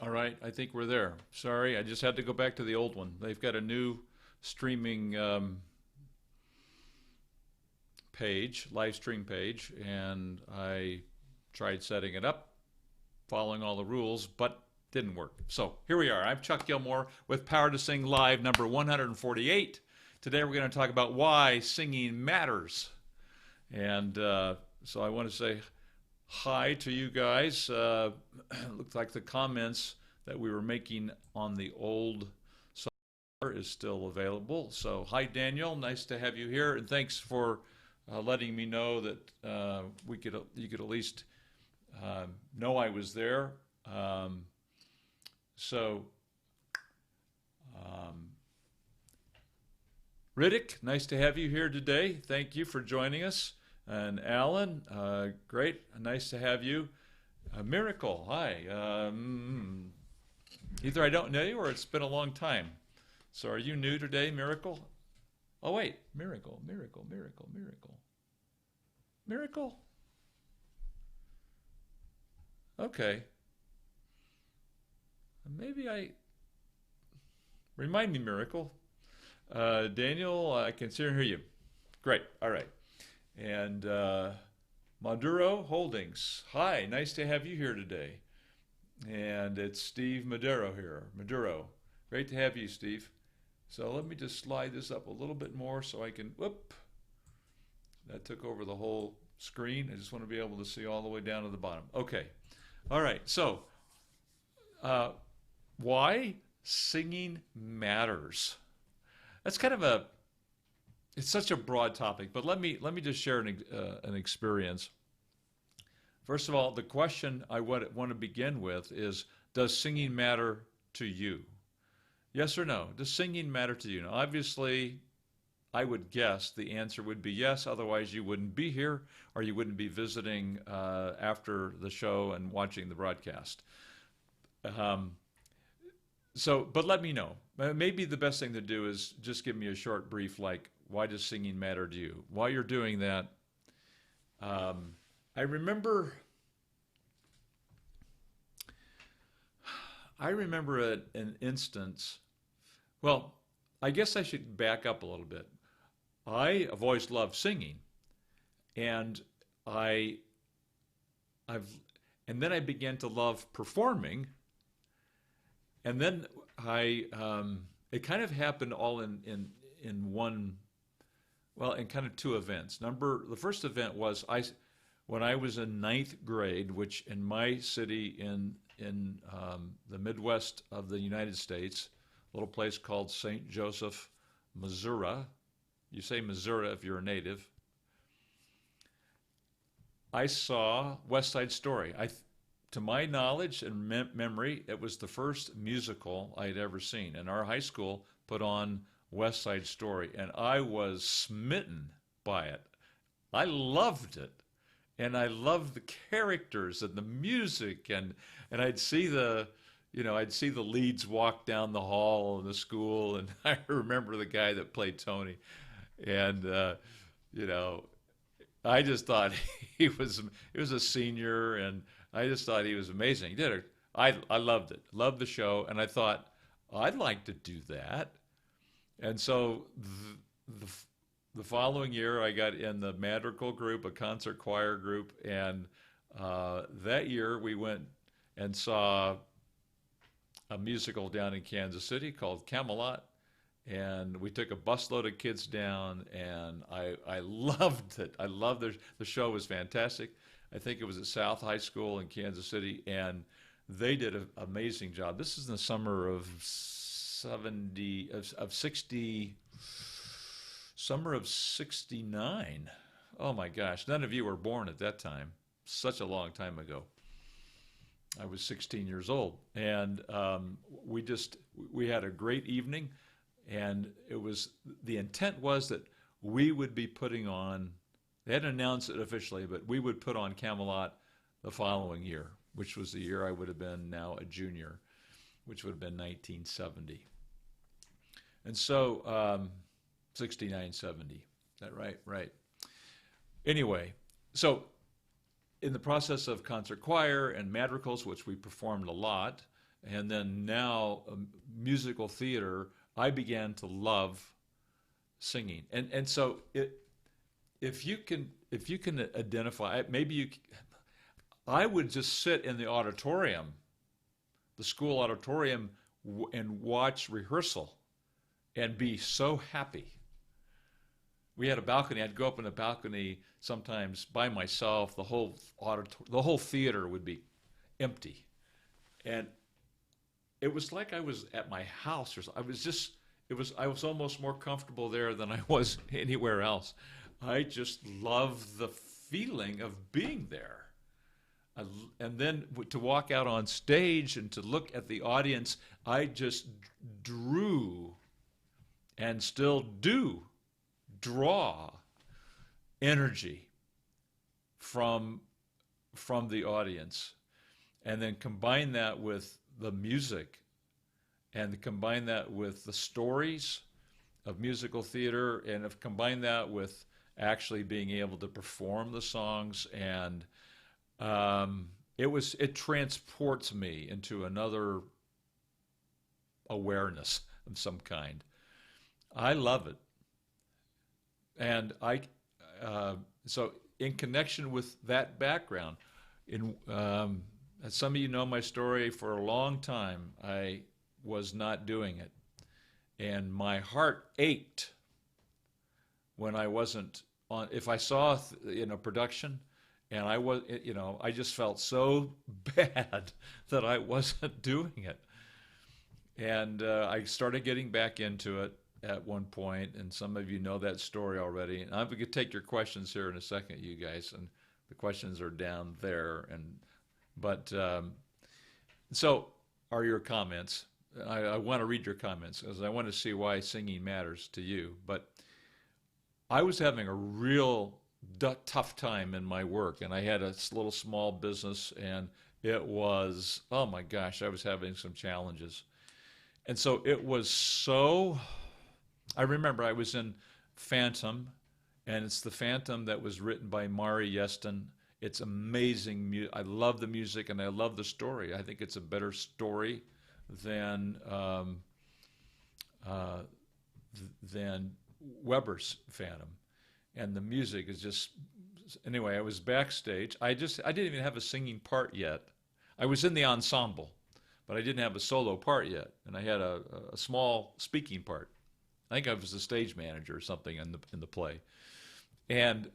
All right, I think we're there. Sorry, I just had to go back to the old one. They've got a new streaming page, live stream page, and I tried setting it up, following all the rules, but didn't work. So here we are. I'm Chuck Gilmore with Power to Sing Live number 148. Today we're going to talk about why singing matters. And so I want to say hi to you guys. Looks like the comments that we were making on the old software is still available. So hi Daniel, nice to have you here, and thanks for letting me know that you could at least know I was there. So Riddick, nice to have you here today. Thank you for joining us. And Alan, great, nice to have you. Miracle, hi. Either I don't know you or it's been a long time. So are you new today, Miracle? Oh wait, Miracle. Okay. Maybe remind me, Miracle. Daniel, I can see and hear you. Great, all right. And Maduro Holdings. Hi, nice to have you here today. And it's Steve Maduro here. Maduro. Great to have you, Steve. So let me just slide this up a little bit more so I can, whoop. That took over the whole screen. I just want to be able to see all the way down to the bottom. Okay. All right. So why singing matters. That's kind of it's such a broad topic, but let me just share an experience. First of all, the question I want to begin with is, does singing matter to you? Yes or no? Does singing matter to you? Now, obviously, I would guess the answer would be yes, otherwise you wouldn't be here or you wouldn't be visiting after the show and watching the broadcast. But let me know. Maybe the best thing to do is just give me a short brief like, why does singing matter to you? While you're doing that, I remember an instance. Well, I guess I should back up a little bit. I've always loved singing, and I've and then I began to love performing, and then it kind of happened all in one. Well, in kind of two events. The first event was when I was in ninth grade, which in my city in the Midwest of the United States, a little place called St. Joseph, Missouri. You say Missouri if you're a native. I saw West Side Story. To my knowledge and memory, it was the first musical I'd ever seen. And our high school put on West Side Story, and I was smitten by it. I loved it, and I loved the characters and the music, and I'd see the leads walk down the hall in the school, and I remember the guy that played Tony, and I just thought he was a senior, and I just thought he was amazing. He did it. I loved it, loved the show, and I thought I'd like to do that. And so the following year, I got in the madrigal group, a concert choir group, and that year we went and saw a musical down in Kansas City called Camelot, and we took a busload of kids down, and I loved it. I loved the show was fantastic. I think it was at South High School in Kansas City, and they did an amazing job. This is in the summer of 60, summer of 69. Oh my gosh, none of you were born at that time. Such a long time ago. I was 16 years old, and we had a great evening, and the intent was that we would be putting on. They hadn't announced it officially, but we would put on Camelot the following year, which was the year I would have been now a junior, which would have been 1970. And so 69, 70. Is that right? Right. Anyway, so in the process of concert choir and madrigals, which we performed a lot, and then now musical theater, I began to love singing. And so if you can identify, maybe I would just sit in the auditorium, the school auditorium, and watch rehearsal and be so happy. We had a balcony. I'd go up in a balcony sometimes by myself. The whole theater would be empty, and it was like I was at my house or something. I was almost more comfortable there than I was anywhere else. I just love the feeling of being there. And then to walk out on stage and to look at the audience, I just drew and still do draw energy from the audience, and then combine that with the music, and combine that with the stories of musical theater, and combine that with actually being able to perform the songs, and it transports me into another awareness of some kind. I love it. And so in connection with that background, as some of you know my story, for a long time I was not doing it, and my heart ached when I wasn't on. If I saw production, and I just felt so bad that I wasn't doing it, and I started getting back into it at one point, and some of you know that story already. And I'm going to take your questions here in a second, you guys, and the questions are down there. But so are your comments. I want to read your comments because I want to see why singing matters to you. But I was having a real tough time in my work, and I had a little small business, and it was, oh my gosh, I was having some challenges. And so it was so... I remember I was in Phantom, and it's the Phantom that was written by Mari Yeston. It's amazing. I love the music, and I love the story. I think it's a better story than Weber's Phantom. And the music is just... Anyway, I was backstage. I didn't even have a singing part yet. I was in the ensemble, but I didn't have a solo part yet. And I had a small speaking part. I think I was the stage manager or something in the play, and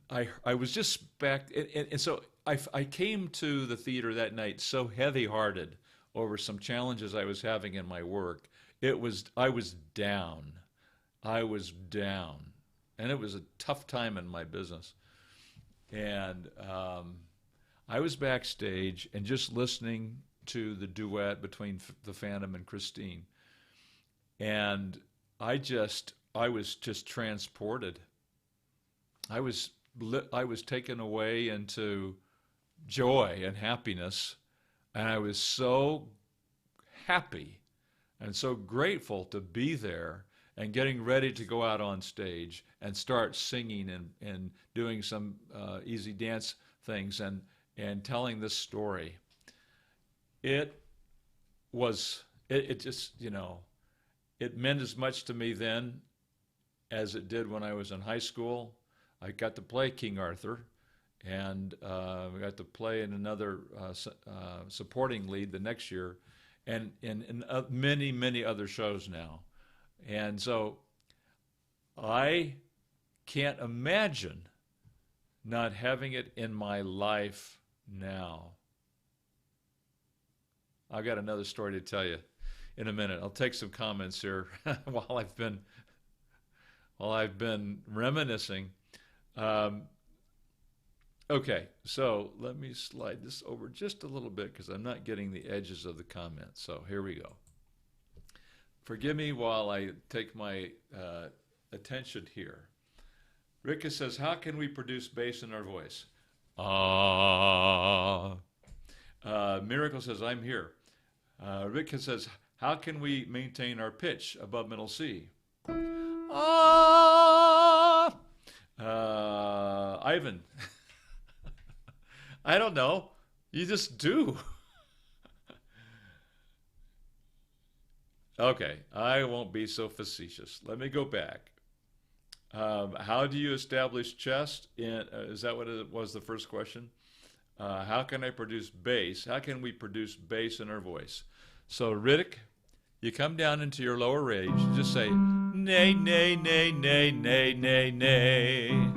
I was just back, and so I came to the theater that night so heavy-hearted over some challenges I was having in my work. I was down, and it was a tough time in my business, and I was backstage and just listening to the duet between the Phantom and Christine, and I was just transported. I was taken away into joy and happiness, and I was so happy and so grateful to be there and getting ready to go out on stage and start singing and doing some easy dance things and telling this story. It just, it meant as much to me then as it did when I was in high school. I got to play King Arthur, and we got to play in another supporting lead the next year, and in many, many other shows now. And so I can't imagine not having it in my life now. I've got another story to tell you in a minute. I'll take some comments here while I've been reminiscing. Okay, so let me slide this over just a little bit because I'm not getting the edges of the comments. So here we go. Forgive me while I take my attention here. Rika says, how can we produce bass in our voice? Miracle says, I'm here. Rika says, how can we maintain our pitch above middle C? Ivan, I don't know. You just do. Okay, I won't be so facetious. Let me go back. How do you establish chest? Is that what it was, the first question? How can I produce bass? How can we produce bass in our voice? So, Riddick, you come down into your lower range. You just say, nay, nay, nay, nay, nay, nay, nay.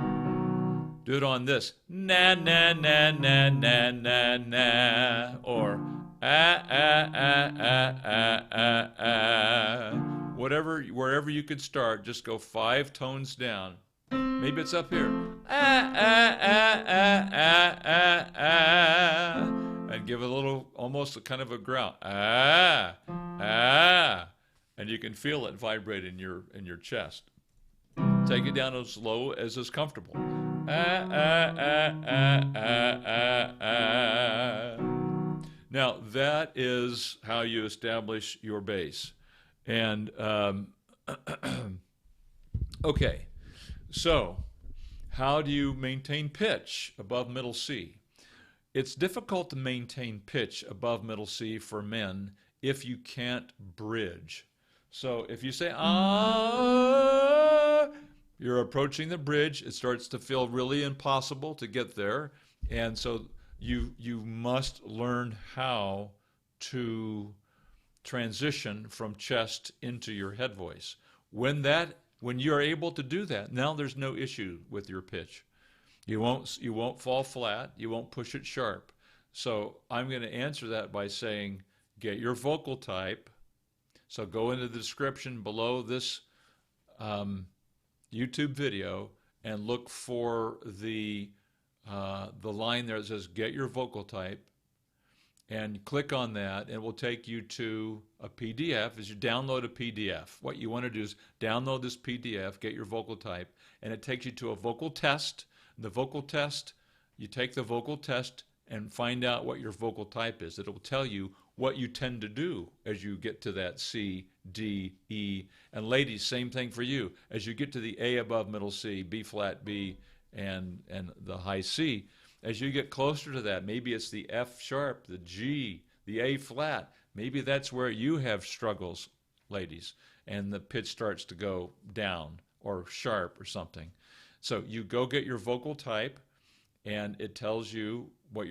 Do it on this. Na, na, na, na, na, na, na. Or, ah, ah, ah, ah, ah, ah, ah. Whatever, wherever you could start, just go 5 tones down. Maybe it's up here. Ah, ah, ah, ah, ah, ah, ah. And give a little, almost a kind of a growl. Ah, ah. And you can feel it vibrate in your chest. Take it down as low as is comfortable. Ah, ah, ah, ah, ah, ah, ah. Now, that is how you establish your bass. And, okay, so how do you maintain pitch above middle C? It's difficult to maintain pitch above middle C for men if you can't bridge. So if you say, ah, you're approaching the bridge, it starts to feel really impossible to get there. And so you must learn how to transition from chest into your head voice. When you're able to do that, now there's no issue with your pitch. You won't fall flat. You won't push it sharp. So I'm going to answer that by saying, get your vocal type. So go into the description below this YouTube video and look for the line there that says get your vocal type, and click on that, and it will take you to a PDF. As you download a PDF, what you want to do is download this PDF, get your vocal type, and it takes you to a vocal test. The vocal test, you take the vocal test and find out what your vocal type is. It will tell you what you tend to do as you get to that C, D, E. And ladies, same thing for you. As you get to the A above middle C, B flat B, and the high C, as you get closer to that, maybe it's the F sharp, the G, the A flat. Maybe that's where you have struggles, ladies, and the pitch starts to go down or sharp or something. So you go get your vocal type, and it tells you what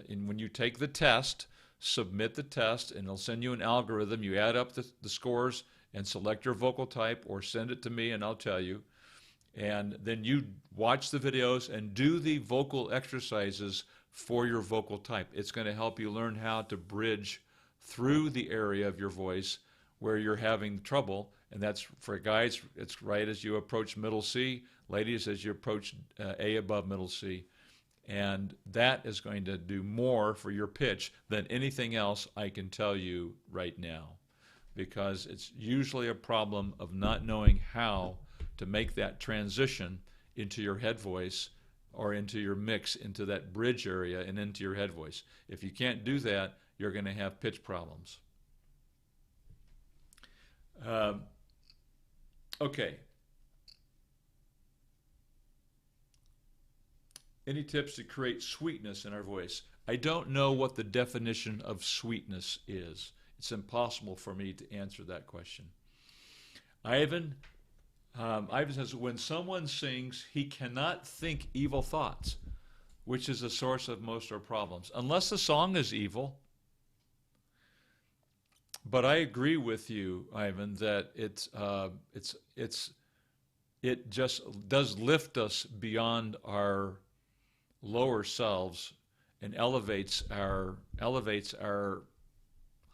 and when you take the test, submit the test, and it'll send you an algorithm. You add up the scores and select your vocal type, or send it to me and I'll tell you. And then you watch the videos and do the vocal exercises for your vocal type. It's going to help you learn how to bridge through the area of your voice where you're having trouble. And that's, for guys, it's right as you approach middle C. Ladies, as you approach A above middle C. And that is going to do more for your pitch than anything else I can tell you right now, because it's usually a problem of not knowing how to make that transition into your head voice, or into your mix, into that bridge area and into your head voice. If you can't do that, you're going to have pitch problems. Okay. Any tips to create sweetness in our voice? I don't know what the definition of sweetness is. It's impossible for me to answer that question. Ivan says, when someone sings, he cannot think evil thoughts, which is the source of most of our problems, unless the song is evil. But I agree with you, Ivan, that it just does lift us beyond our lower selves and elevates our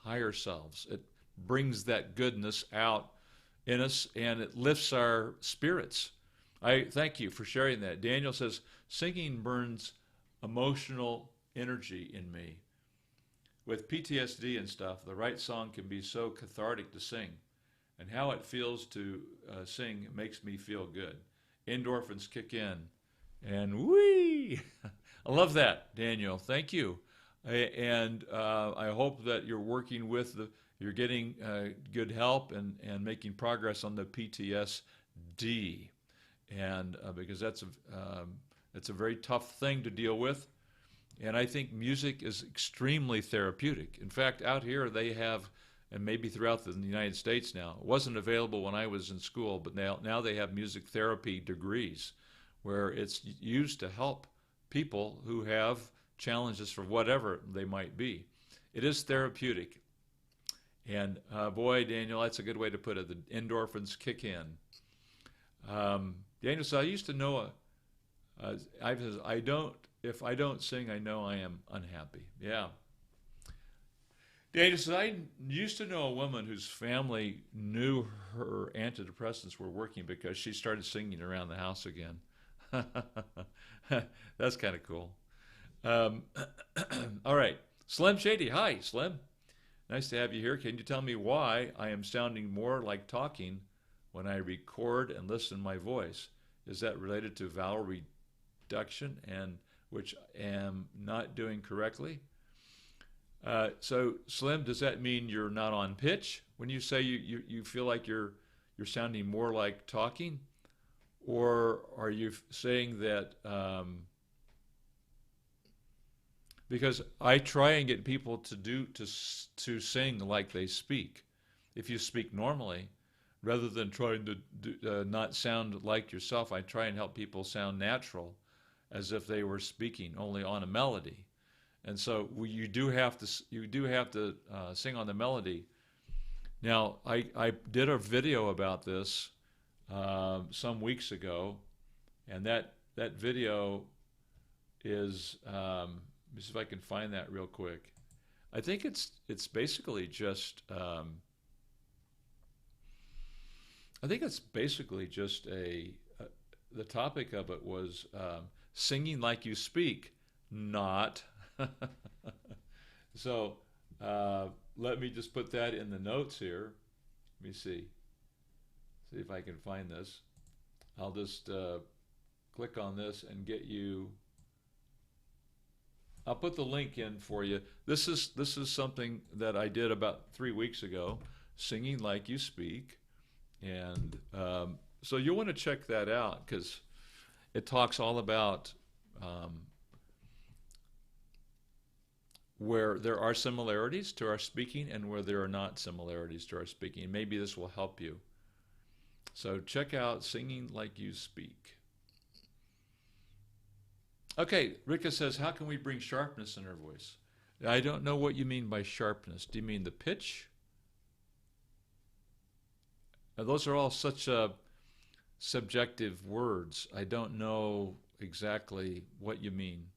higher selves. It brings that goodness out in us, and it lifts our spirits. I thank you for sharing that. Daniel says, singing burns emotional energy in me. With PTSD and stuff, the right song can be so cathartic to sing, and how it feels to sing makes me feel good. Endorphins kick in, and whee! I love that, Daniel. Thank you. And I hope that you're working with you're getting good help and making progress on the PTSD, and because that's a very tough thing to deal with. And I think music is extremely therapeutic. In fact, out here they have and maybe throughout the United States now. It wasn't available when I was in school, but now they have music therapy degrees where it's used to help people who have challenges for whatever they might be. It is therapeutic. And boy, Daniel, that's a good way to put it. The endorphins kick in. Daniel said, I used to know, if I don't sing, I know I am unhappy. Yeah. Daniel said, I used to know a woman whose family knew her antidepressants were working because she started singing around the house again. That's kind of cool. All right. Slim Shady. Hi, Slim. Nice to have you here. Can you tell me why I am sounding more like talking when I record and listen to my voice? Is that related to vowel reduction, and which I am not doing correctly? So, Slim, does that mean you're not on pitch when you say you feel like you're sounding more like talking? Or are you saying that, because I try and get people to sing like they speak. If you speak normally, rather than trying to not sound like yourself, I try and help people sound natural, as if they were speaking only on a melody. And so you do have to sing on the melody. Now, I did a video about this some weeks ago, and that video is, let me see if I can find that real quick. I think it's basically just the topic of it was singing like you speak, not. So let me just put that in the notes here. Let me see if I can find this. I'll just click on this and get you. I'll put the link in for you. This is something that I did about 3 weeks ago, singing like you speak, and so you'll want to check that out because it talks all about where there are similarities to our speaking and where there are not similarities to our speaking. Maybe this will help you. So check out Singing Like You Speak. Okay, Rika says, how can we bring sharpness in our voice? I don't know what you mean by sharpness. Do you mean the pitch? Those are all such subjective words. I don't know exactly what you mean.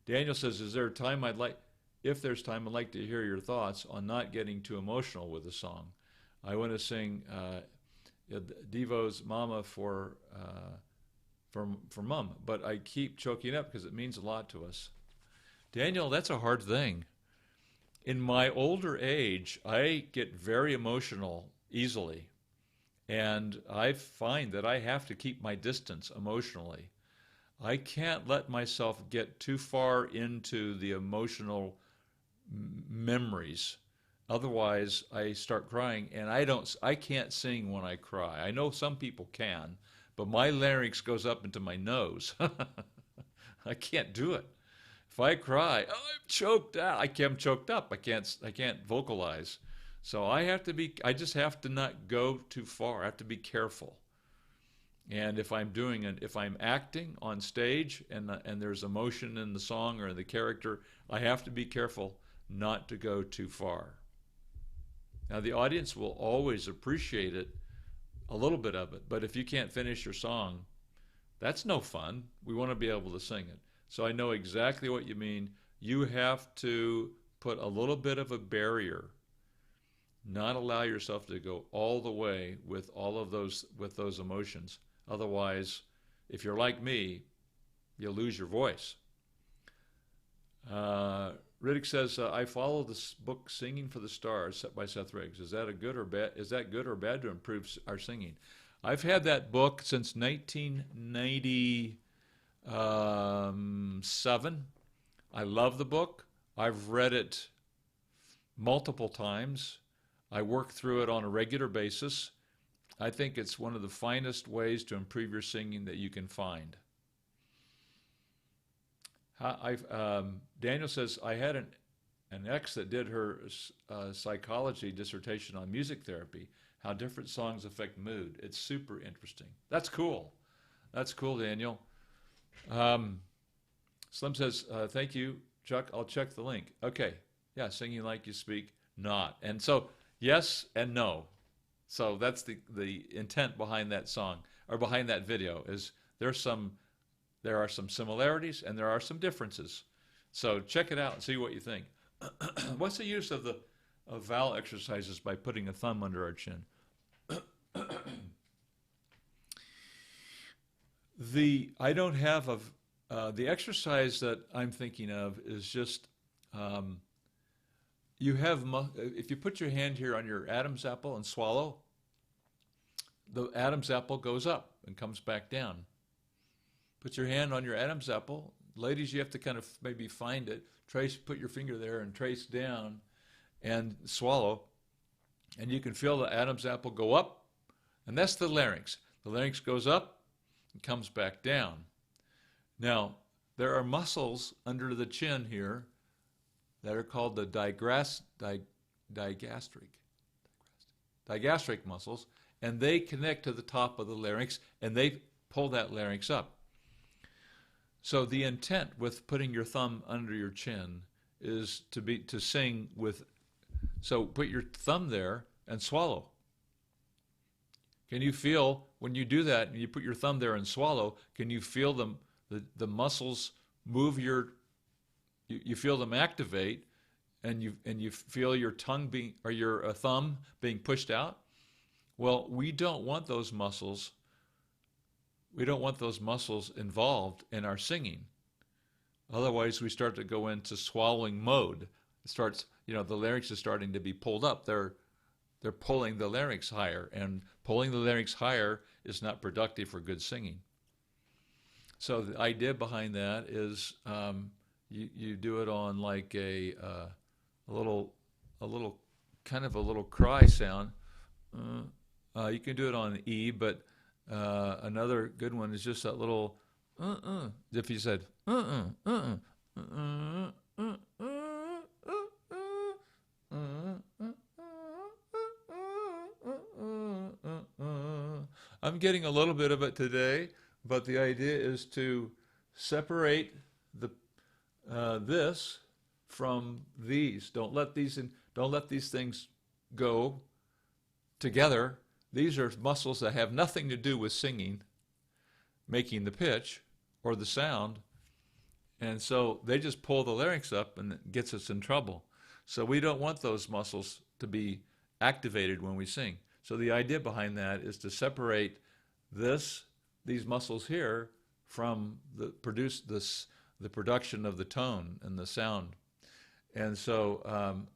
Daniel says, is there a time if there's time, I'd like to hear your thoughts on not getting too emotional with a song. I want to sing Devo's Mama for Mom, but I keep choking up because it means a lot to us. Daniel, that's a hard thing. In my older age, I get very emotional easily, and I find that I have to keep my distance emotionally. I can't let myself get too far into the emotional memories. Otherwise, I start crying, and I can't sing when I cry. I know some people can, but my larynx goes up into my nose. I can't do it. If I cry, I'm choked out. I'm choked up. I can't vocalize. So I just have to not go too far. I have to be careful. And if I'm acting on stage and there's emotion in the song or in the character, I have to be careful not to go too far. Now, the audience will always appreciate it, a little bit of it, but if you can't finish your song, that's no fun. We want to be able to sing it. So I know exactly what you mean. You have to put a little bit of a barrier, not allow yourself to go all the way with those emotions. Otherwise, if you're like me, you'll lose your voice. Riddick says, I follow this book, Singing for the Stars, by Seth Riggs. Is that good or bad to improve our singing? I've had that book since 1997. I love the book. I've read it multiple times. I work through it on a regular basis. I think it's one of the finest ways to improve your singing that you can find. Daniel says, I had an an ex that did her psychology dissertation on music therapy, how different songs affect mood. It's super interesting. That's cool. That's cool, Daniel. Um, Slim says, thank you, Chuck. I'll check the link. Okay. Yeah, singing like you speak, not. And so, yes and no. So that's the intent behind that song, or behind that video, is there are some similarities and there are some differences. So check it out and see what you think. What's the use of the vowel exercises by putting a thumb under our chin? I don't have the exercise that I'm thinking of is just if you put your hand here on your Adam's apple and swallow, the Adam's apple goes up and comes back down. Put your hand on your Adam's apple. Ladies, you have to kind of maybe find it. Put your finger there and trace down and swallow. And you can feel the Adam's apple go up. And that's the larynx. The larynx goes up and comes back down. Now, there are muscles under the chin here that are called the digastric muscles, and they connect to the top of the larynx, and they pull that larynx up. So the intent with putting your thumb under your chin is to sing with. So put your thumb there and swallow. Can you feel when you do that and you put your thumb there and swallow? Can you feel the muscles move you feel them activate, and you feel your tongue or your thumb being pushed out? Well, we don't want those muscles. We don't want those muscles involved in our singing. Otherwise, we start to go into swallowing mode. It starts, the larynx is starting to be pulled up. They're pulling the larynx higher, and pulling the larynx higher is not productive for good singing. So the idea behind that is you do it on like a little cry sound. You can do it on E, but another good one is just that little if you said I'm getting a little bit of it today, but the idea is to separate this from these. Don't let these things go together. These are muscles that have nothing to do with singing, making the pitch or the sound, and so they just pull the larynx up, and it gets us in trouble. So we don't want those muscles to be activated when we sing. So the idea behind that is to separate these muscles here from the production of the tone and the sound. And so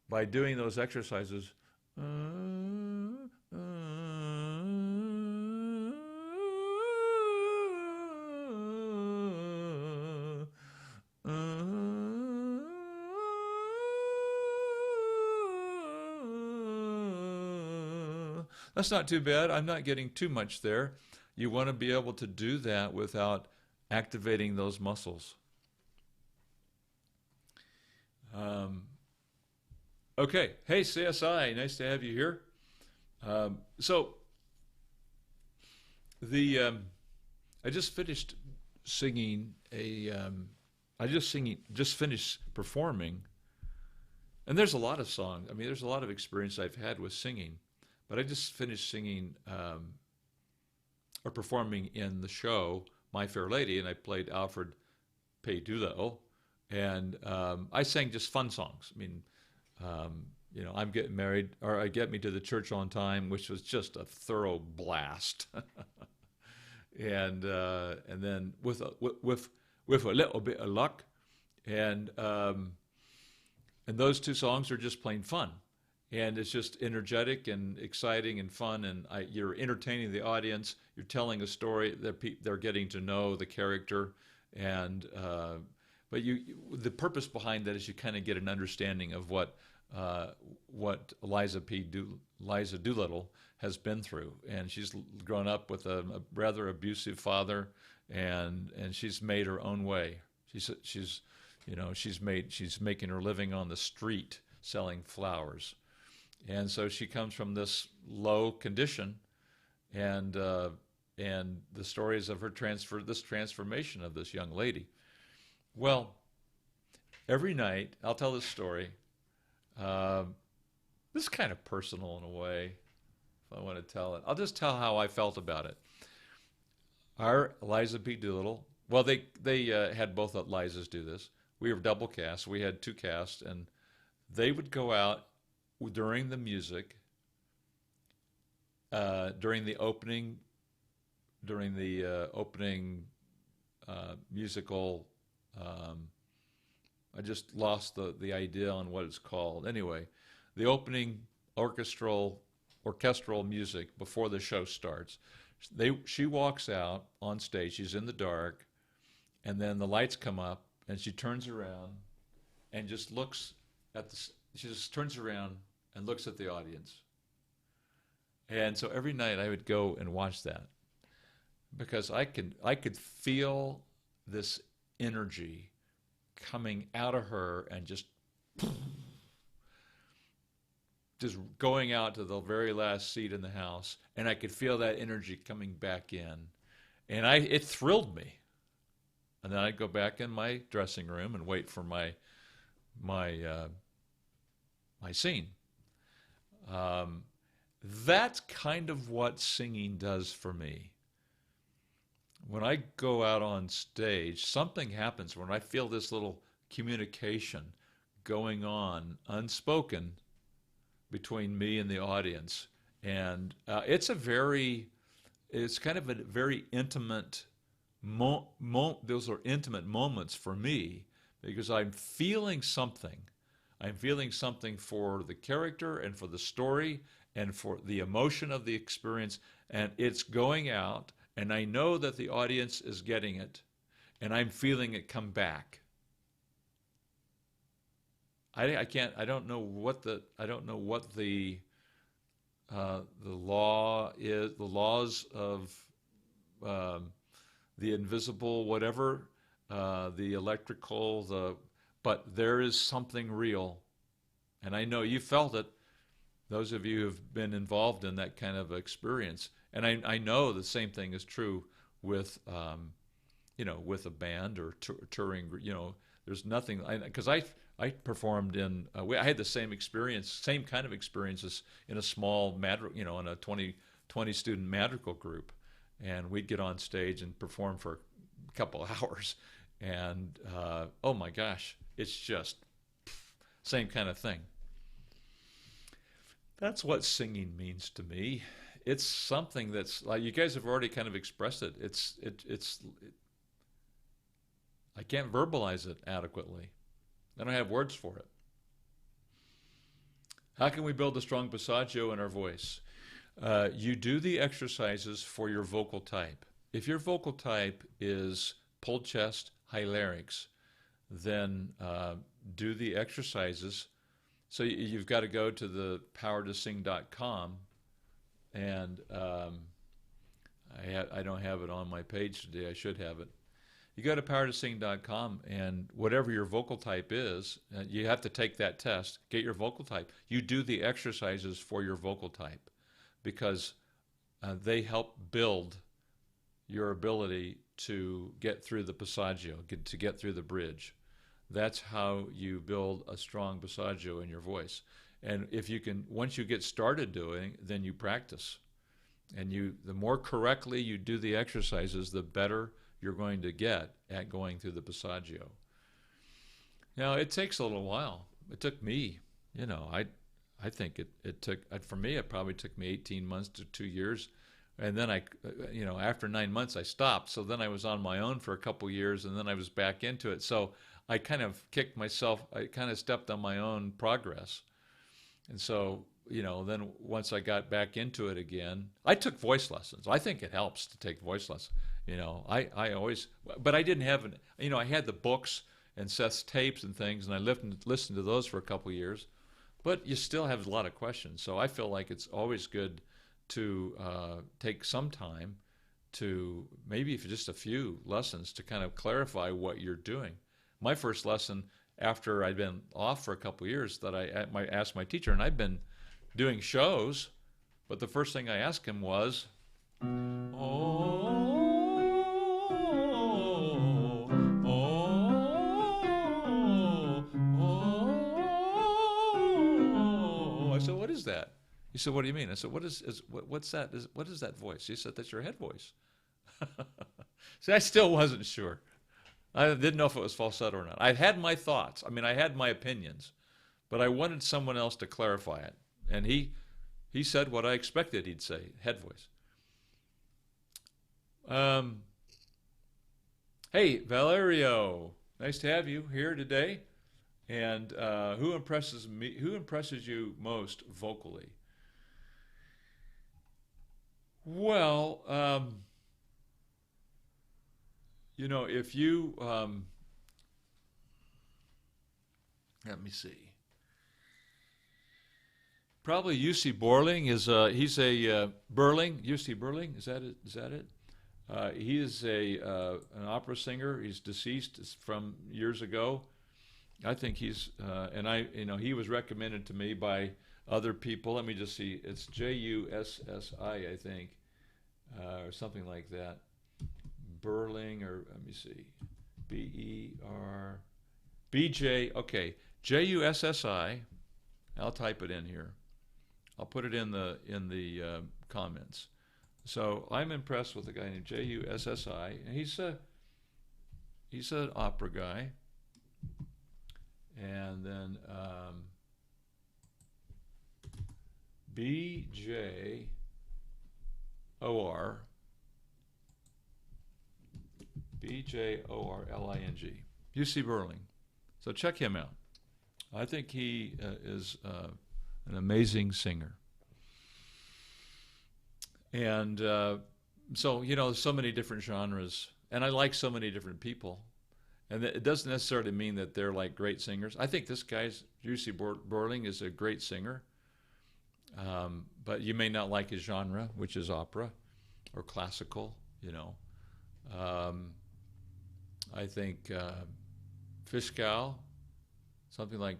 by doing those exercises, that's not too bad. I'm not getting too much there. You want to be able to do that without activating those muscles. Okay. Hey, CSI, nice to have you here. So I just finished singing I just finished performing, and there's a lot of songs. I mean, there's a lot of experience I've had with singing, but I just finished singing or performing in the show My Fair Lady, and I played Alfred Pay-Doolittle, and I sang just fun songs. I mean, I'm getting married, or I Get Me to the Church on Time, which was just a thorough blast, and then with a little bit of luck, and those two songs are just plain fun, and it's just energetic and exciting and fun, and you're entertaining the audience. You're telling a story that they're getting to know the character, and but the purpose behind that is you kind of get an understanding of what Liza Doolittle has been through, and she's grown up with a rather abusive father, and she's made her own way. You know, she's making her living on the street selling flowers, and so she comes from this low condition, and the stories of her transformation of this young lady. Well, every night I'll tell this story. Uh, this is kind of personal in a way. If I want to tell it, I'll just tell how I felt about it. Our Eliza P. Doolittle. Well, they had both Elizas do this. We were double cast. We had two casts, and they would go out during the music, during the opening musical. Um, I just lost the idea on what it's called. Anyway, the opening orchestral music before the show starts. She walks out on stage. She's in the dark, and then the lights come up, and she turns around and just looks at the. She just turns around and looks at the audience. And so every night I would go and watch that because I could feel this energy coming out of her and just going out to the very last seat in the house, and I could feel that energy coming back in, and it thrilled me. And then I'd go back in my dressing room and wait for my scene. That's kind of what singing does for me. When I go out on stage, something happens when I feel this little communication going on, unspoken, between me and the audience. And it's kind of a very intimate, those are intimate moments for me because I'm feeling something. I'm feeling something for the character and for the story and for the emotion of the experience, and it's going out, and I know that the audience is getting it, and I'm feeling it come back. I don't know what the law is, the laws of the invisible, whatever, the electrical, but there is something real, and I know you felt it. Those of you who've been involved in that kind of experience, and I know the same thing is true with, with a band or touring. There's nothing because I performed in. I had the same kind of experiences in a small in a 20 student madrigal group, and we'd get on stage and perform for a couple of hours, and oh my gosh, it's just same kind of thing. That's what singing means to me. It's something that's like you guys have already kind of expressed it. I can't verbalize it adequately. I don't have words for it. How can we build a strong passaggio in our voice? You do the exercises for your vocal type. If your vocal type is pulled chest, high larynx, then do the exercises. So you've got to go to the powertosing.com, and I don't have it on my page today. I should have it. You go to powertosing.com, and whatever your vocal type is, you have to take that test, get your vocal type. You do the exercises for your vocal type because they help build your ability to get through the passaggio, to get through the bridge. That's how you build a strong passaggio in your voice. And if you can, once you get started doing, then you practice. And the more correctly you do the exercises, the better you're going to get at going through the passaggio. Now, it takes a little while. It took me, I think it took, for me, it probably took me 18 months to 2 years. And then after 9 months, I stopped. So then I was on my own for a couple years, and then I was back into it. So I kind of I kind of stepped on my own progress. And so, then once I got back into it again, I took voice lessons. I think it helps to take voice lessons. I always, but I didn't have I had the books and Seth's tapes and things, and I listened to those for a couple of years, but you still have a lot of questions. So I feel like it's always good to take some time to maybe for just a few lessons to kind of clarify what you're doing. my first lesson after I'd been off for a couple of years that I asked my teacher, and I'd been doing shows, but the first thing I asked him was, oh, oh, oh. I said, what is that? He said, what do you mean? I said, what's that? What is that voice? He said, that's your head voice. See, I still wasn't sure. I didn't know if it was falsetto or not. I had my thoughts. I mean, I had my opinions, but I wanted someone else to clarify it. And he said what I expected he'd say, head voice. Hey, Valerio, nice to have you here today. And who impresses you most vocally? Well, you know, if you, let me see. Probably UC Borling is, he's a, Burling, UC Burling, is that it? He is an opera singer. He's deceased from years ago. I think he's, he was recommended to me by other people. Let me just see. It's Jussi, I think, or something like that. Burling, or let me see, BJ. Okay, Jussi. I'll type it in here. I'll put it in the comments. So I'm impressed with a guy named Jussi, and he's an opera guy. And then BJOR, BJORLING, UC Burling. So check him out. I think he is an amazing singer. And so, you know, so many different genres, and I like so many different people. And it doesn't necessarily mean that they're like great singers. I think this guy's, UC Burling, is a great singer. But you may not like his genre, which is opera or classical, you know. I think Fischau, something like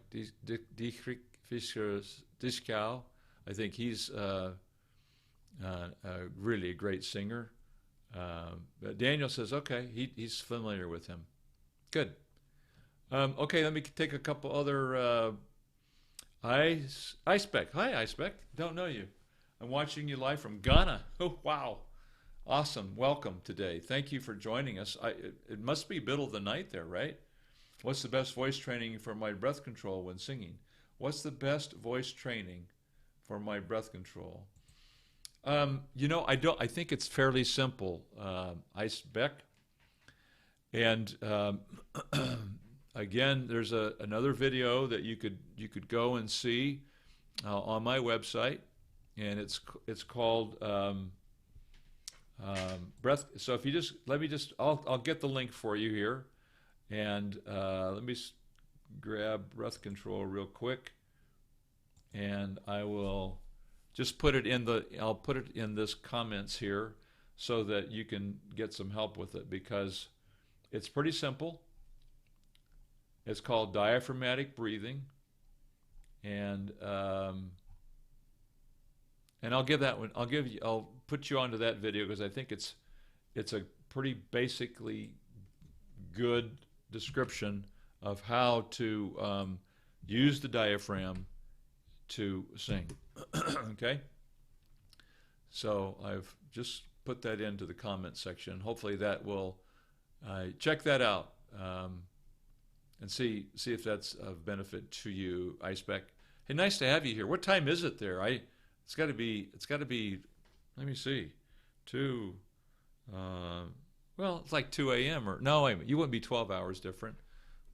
Dietrich Fischau, I think he's really a great singer. But Daniel says, okay, he's familiar with him. Good. Okay, let me take a couple other. iSpec. Hi, iSpec. Don't know you. I'm watching you live from Ghana. Oh, wow. Awesome. Welcome today. Thank you for joining us. It must be middle of the night there, right? What's the best voice training for my breath control when singing? What's the best voice training for my breath control? You know, I think it's fairly simple, iSpec. And again, there's another video that you could go and see on my website, and it's called breath. So if you just I'll get the link for you here, and let me grab breath control real quick, and I will just put it in I'll put it in this comments here so that you can get some help with it, because it's pretty simple. It's called diaphragmatic breathing, and I'll give that one. I'll put you onto that video, because I think it's a pretty basically good description of how to use the diaphragm to sing. Okay. So I've just put that into the comment section. Hopefully that will check that out. And see if that's of benefit to you, iSpec. Hey, nice to have you here. What time is it there? It's got to be. Let me see, 2. Well, it's like 2 a.m. or no, wait a minute. You wouldn't be 12 hours different,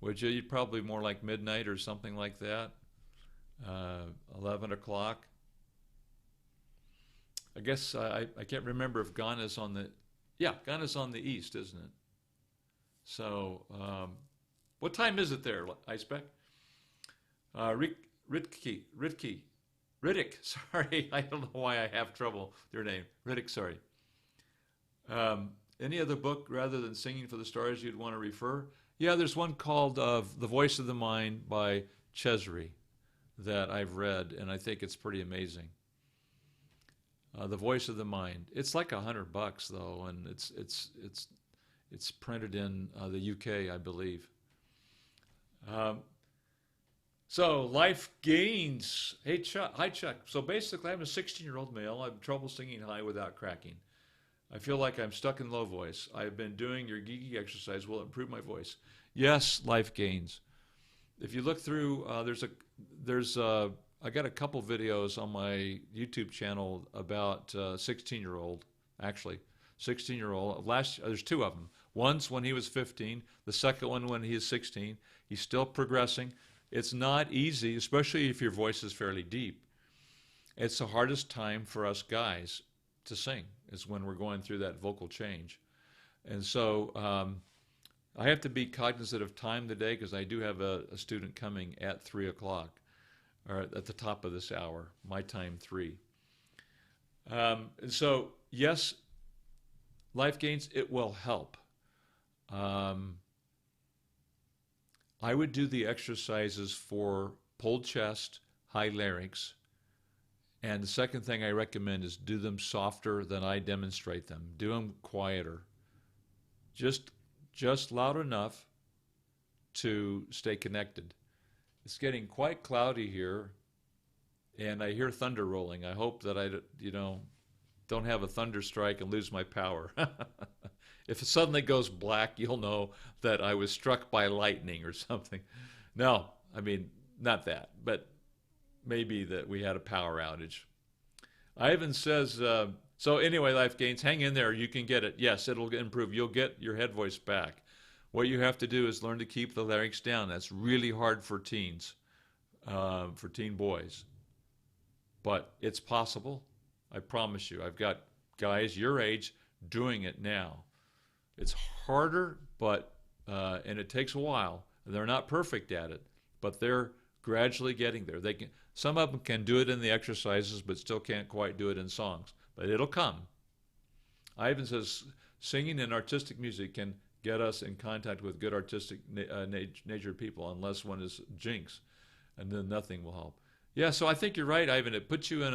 would you? You'd probably more like midnight or something like that. 11 o'clock. I guess I can't remember if Ghana's on the. Yeah, Ghana's on the east, isn't it? So. What time is it there, iSpec? Riddick, sorry. I don't know why I have trouble with your name. Riddick, sorry. Any other book rather than Singing for the Stars you'd want to refer? Yeah, there's one called The Voice of the Mind by Chesry that I've read, and I think it's pretty amazing. The Voice of the Mind. It's like $100 though, and it's printed in the UK, I believe. Um, so life gains. Hey Chuck, hi Chuck. So basically, I'm a 16-year-old male. I have trouble singing high without cracking. I feel like I'm stuck in low voice. I've been doing your geeky exercise. Will it improve my voice? Yes, life gains. If you look through, I got a couple videos on my YouTube channel about 16-year-old, actually 16-year-old. There's two of them. One's when he was 15. The second one when he is 16. He's still progressing. It's not easy, especially if your voice is fairly deep. It's the hardest time for us guys to sing is when we're going through that vocal change. And so I have to be cognizant of time today because I do have a student coming at 3 o'clock, or at the top of this hour, my time 3. And so, yes, life gains, it will help. I would do the exercises for pulled chest, high larynx, and the second thing I recommend is do them softer than I demonstrate them. Do them quieter. Just loud enough to stay connected. It's getting quite cloudy here, and I hear thunder rolling. I hope that I, don't have a thunder strike and lose my power. If it suddenly goes black, you'll know that I was struck by lightning or something. No, I mean, not that, but maybe that we had a power outage. Ivan says, so anyway, life gains, hang in there. You can get it. Yes, it'll improve. You'll get your head voice back. What you have to do is learn to keep the larynx down. That's really hard for teens, for teen boys. But it's possible. I promise you. I've got guys your age doing it now. It's harder, but and it takes a while. They're not perfect at it, but they're gradually getting there. Some of them can do it in the exercises, but still can't quite do it in songs. But it'll come. Ivan says, singing and artistic music can get us in contact with good artistic natured people, unless one is jinx, and then nothing will help. Yeah, so I think you're right, Ivan. It puts you in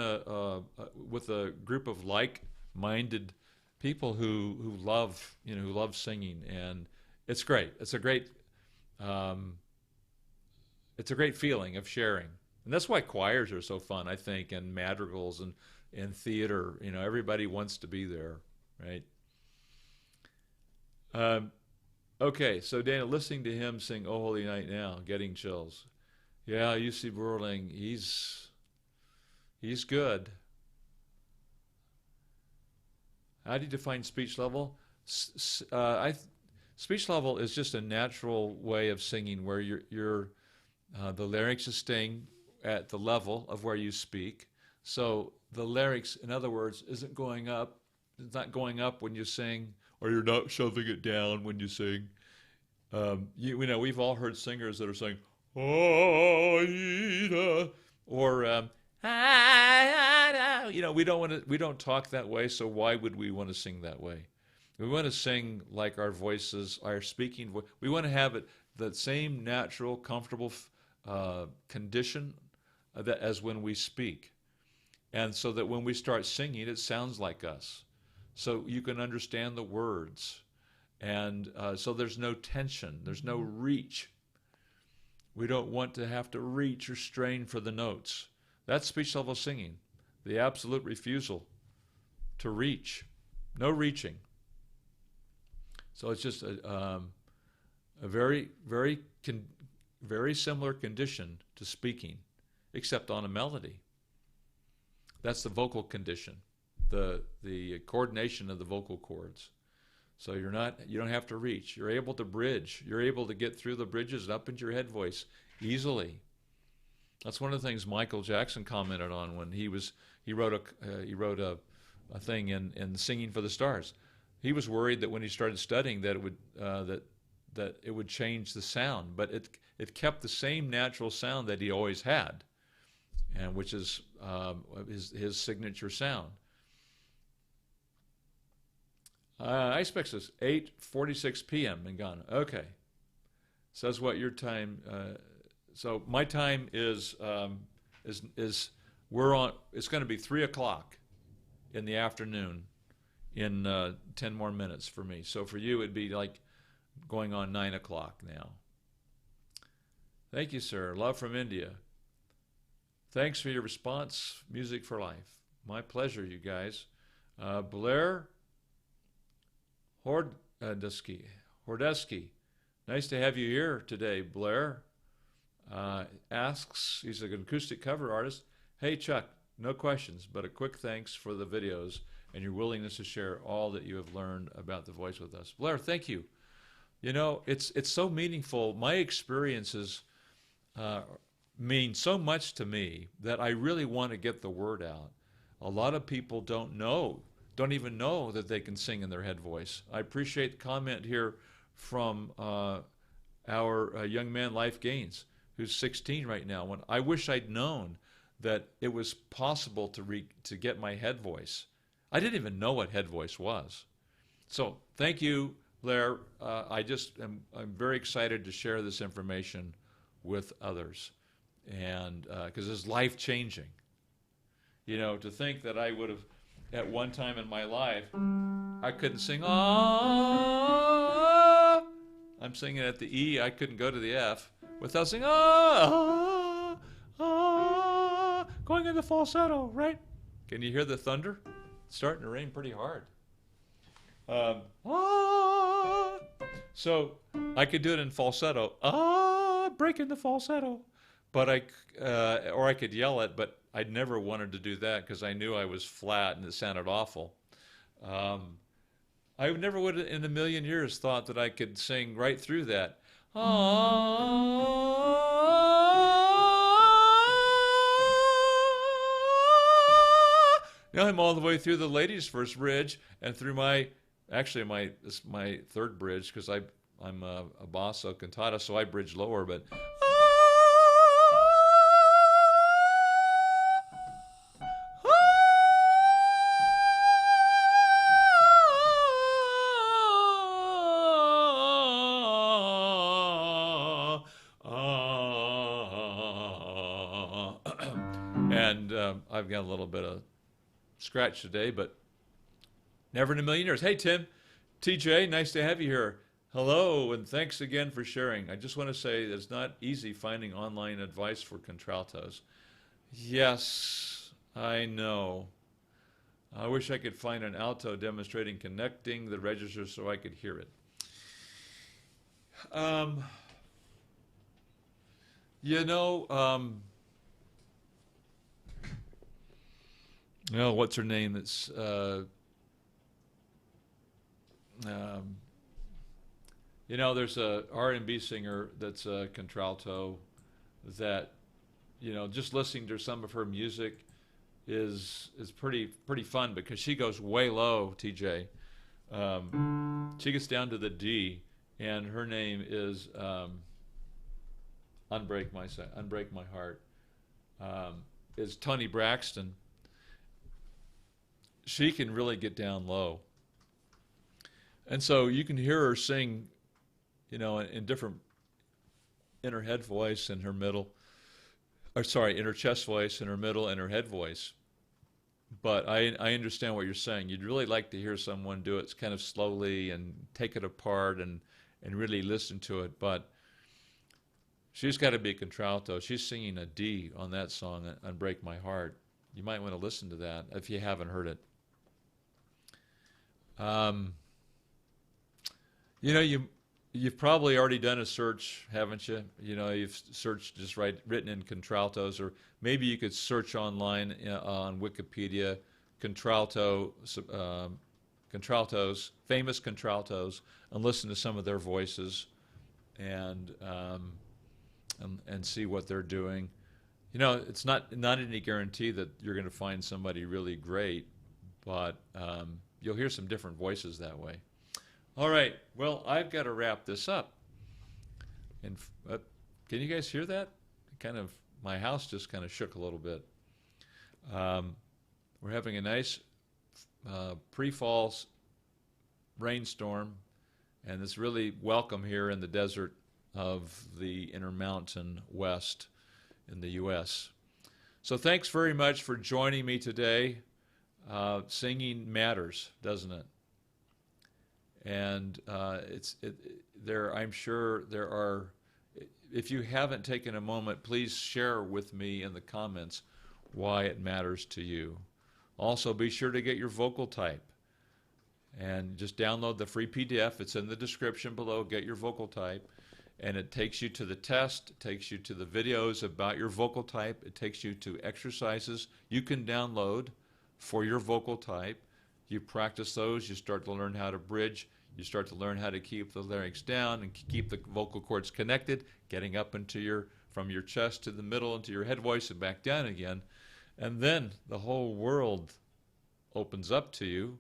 with a group of like-minded people who love singing, and it's great. It's a great feeling of sharing, and that's why choirs are so fun, I think, and madrigals and theater. Everybody wants to be there, right? Okay, so Dana, listening to him sing "Oh Holy Night" now, getting chills. Yeah, UC Burling, he's good. How do you define speech level? Speech level is just a natural way of singing where the larynx is staying at the level of where you speak. So the larynx, in other words, isn't going up. It's not going up when you sing, or you're not shoving it down when you sing. We've all heard singers that are saying, or we don't talk that way, so why would we want to sing that way? We want to sing like our voices, our speaking voice. We want to have it the same natural, comfortable condition as when we speak. And so that when we start singing, it sounds like us. So you can understand the words. And so there's no tension. There's no reach. We don't want to have to reach or strain for the notes. That's speech level singing. The absolute refusal to reach. No reaching. So it's just a very, very, very similar condition to speaking, except on a melody. That's the vocal condition, the coordination of the vocal cords. So you don't have to reach. You're able to bridge. You're able to get through the bridges and up into your head voice easily. That's one of the things Michael Jackson commented on when he wrote a thing in Singing for the Stars. He was worried that when he started studying that it would change the sound, but it kept the same natural sound that he always had, and which is his signature sound. Icepex says 8:46 p.m. in Ghana. Okay. Says what your time. So my time is we're on. It's going to be 3 o'clock in the afternoon in 10 more minutes for me. So for you, it'd be like going on 9 o'clock now. Thank you, sir. Love from India. Thanks for your response. Music for life. My pleasure, you guys. Blair Hordesky. Nice to have you here today, Blair. Asks, he's an acoustic cover artist. Hey, Chuck, no questions, but a quick thanks for the videos and your willingness to share all that you have learned about the voice with us. Blair, thank you. You know, it's so meaningful. My experiences mean so much to me that I really want to get the word out. A lot of people don't even know that they can sing in their head voice. I appreciate the comment here from our young man, Life Gains, who's 16 right now. When I wish I'd known that it was possible to get my head voice. I didn't even know what head voice was. So thank you, Blair. I'm very excited to share this information with others, and because it's life changing. You know, to think that I would have, at one time in my life, I couldn't sing. Ah, I'm singing at the E. I couldn't go to the F without singing. Ah, ah, going into falsetto, right? Can you hear the thunder? It's starting to rain pretty hard. So I could do it in falsetto. Break into falsetto. But or I could yell it, but I'd never wanted to do that because I knew I was flat and it sounded awful. I never would have in a million years thought that I could sing right through that. Now I'm all the way through the ladies' first bridge and through this is my third bridge because I'm a basso cantata, so I bridge lower, but and I've got a little bit of scratch today, but never in a million years. Hey, Tim, TJ, nice to have you here. Hello, and thanks again for sharing. I just want to say that it's not easy finding online advice for contraltos. Yes, I know. I wish I could find an alto demonstrating connecting the registers so I could hear it. What's her name? That's there's a R&B singer that's a contralto that, just listening to some of her music is pretty fun because she goes way low, TJ. She gets down to the D, and her name is Unbreak My Heart. Is Toni Braxton. She can really get down low. And so you can hear her sing, in different, in her head voice and her middle, in her chest voice and her middle and her head voice. But I understand what you're saying. You'd really like to hear someone do it kind of slowly and take it apart and really listen to it. But she's got to be a contralto. She's singing a D on that song, Unbreak My Heart. You might want to listen to that if you haven't heard it. You've probably already done a search, haven't you? You've searced just written in contraltos, or maybe you could search online on Wikipedia, contraltos, famous contraltos, and listen to some of their voices, and see what they're doing. It's not any guarantee that you're going to find somebody really great, but you'll hear some different voices that way. All right, well, I've got to wrap this up. And can you guys hear that? My house just kind of shook a little bit. We're having a nice pre-fall rainstorm, and it's really welcome here in the desert of the Intermountain West in the U.S. So thanks very much for joining me today. Singing matters, doesn't it? And I'm sure there are, if you haven't taken a moment, please share with me in the comments why it matters to you. Also, be sure to get your vocal type. And just download the free PDF. It's in the description below. Get your vocal type. And it takes you to the test. It takes you to the videos about your vocal type. It takes you to exercises you can download for your vocal type. You practice those. You start to learn how to bridge. You start to learn how to keep the larynx down and keep the vocal cords connected, getting up into from your chest to the middle into your head voice and back down again. And then the whole world opens up to you,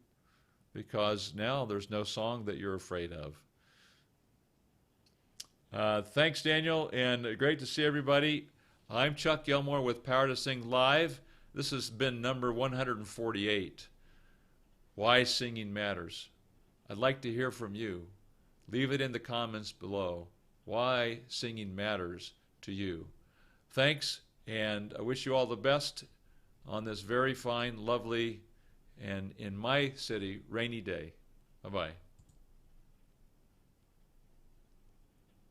because now there's no song that you're afraid of. Thanks, Daniel, and great to see everybody. I'm Chuck Gilmore with Power to Sing Live. This has been number 148, Why Singing Matters. I'd like to hear from you. Leave it in the comments below, why singing matters to you. Thanks, and I wish you all the best on this very fine, lovely, and in my city, rainy day. Bye-bye.